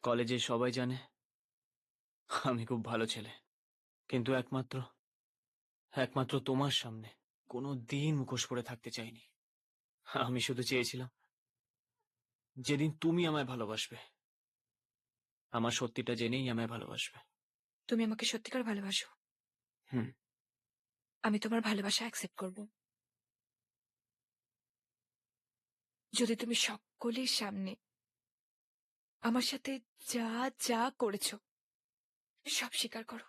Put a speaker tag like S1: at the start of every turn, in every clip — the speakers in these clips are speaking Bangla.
S1: কলেজে সবাই জানে আমি খুব ভালো ছেলে, কিন্তু একমাত্র একমাত্র তোমার সামনে কোনো দিন মুখোশ পরে থাকতে চাইনি। আমি শুধু চেয়েছিলাম যেদিন তুমি আমায় ভালোবাসবে, আমার সত্যিটা জেনেই আমায় ভালোবাসবে।
S2: তুমি আমাকে সত্যিকার ভালোবাসো?
S1: হুম।
S2: আমি তোমার ভালোবাসা অ্যাকসেপ্ট করব, যদি তুমি সকলের সামনে আমার সাথে যা যা করেছো সব স্বীকার করো।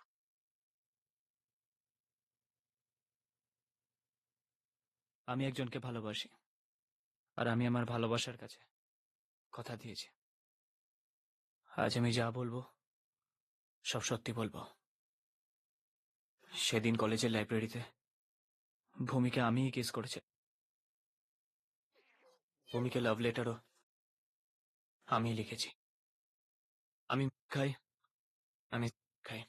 S1: আমি একজনকে ভালোবাসি, আর আমি আমার ভালোবাসার কাছে কথা দিয়েছি। আজ আমি যা বলবো সব সত্যি বলবো। সেদিন কলেজের লাইব্রেরিতে ভূমিকে আমিই কিস করেছি। ভূমিকে লাভ লেটারও আমিই লিখেছি। আমি খাই, আমি খাই।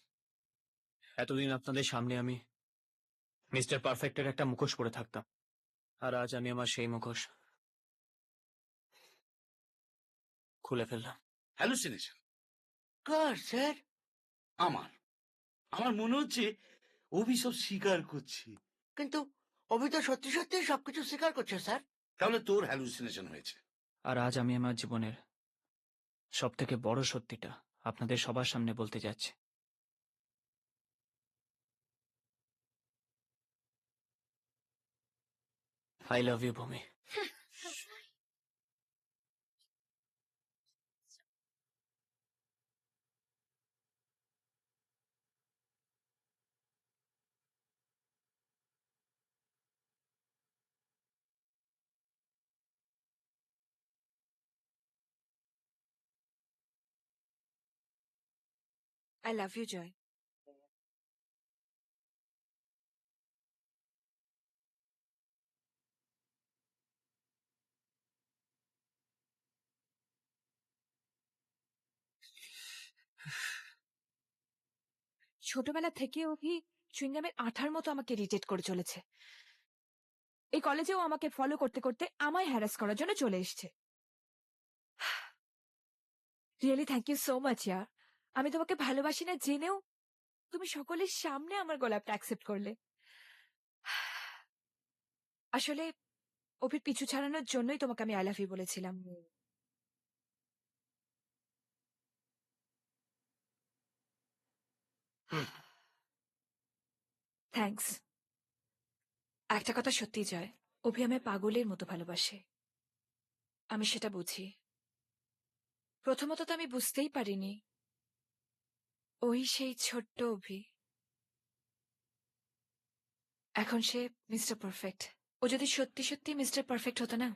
S1: এতদিন আপনাদের সামনে আমি মিস্টার পারফেক্টের একটা মুখোশ পরে থাকতাম, আর আজ আমি আমার সেই মুখোশ খুলে ফেললাম।
S3: হ্যালুসিনেশন কার স্যার? আমার আমার মনে হচ্ছে অভি সব স্বীকার করছে।
S4: কিন্তু অভি তো সত্যি সত্যি সবকিছু স্বীকার করছে স্যার।
S3: তাহলে তোর হ্যালুসিনেশন হয়েছে।
S1: আর আজ আমি আমার জীবনের সব থেকে বড় সত্যিটা আপনাদের সবার সামনে বলতে যাচ্ছি। আই লাভ ইউ ভূমি।
S2: আই লাভ ইউ জয়। ছোটবেলা থেকে অভি চুইংগামের আঠার মতো আমাকে ইরিটেট করে চলেছে। এই কলেজেও আমাকে ফলো করতে করতে আমায় হ্যারাস করার জন্য চলে এসছে। Really thank you so much ইয়ার। আমি তোমাকে ভালোবাসি না জেনেও তুমি সকলের সামনে আমার গোলাপটা অ্যাকসেপ্ট করলে। আসলে অভির পিছু ছাড়ানোর জন্যই তোমাকে আমি আই লাভ ইউ বলেছিলাম। থ্যাঙ্কস। একটা কথা সত্যি জয়, অভি আমায় পাগলের মতো ভালোবাসে। আমি সেটা বুঝি। প্রথমত তো আমি বুঝতেই পারিনি ওই সেই ছোট্ট অভি। এখন সে মিস্টার পারফেক্ট। ও যদি সত্যি সত্যি মিস্টার পারফেক্ট হতো না,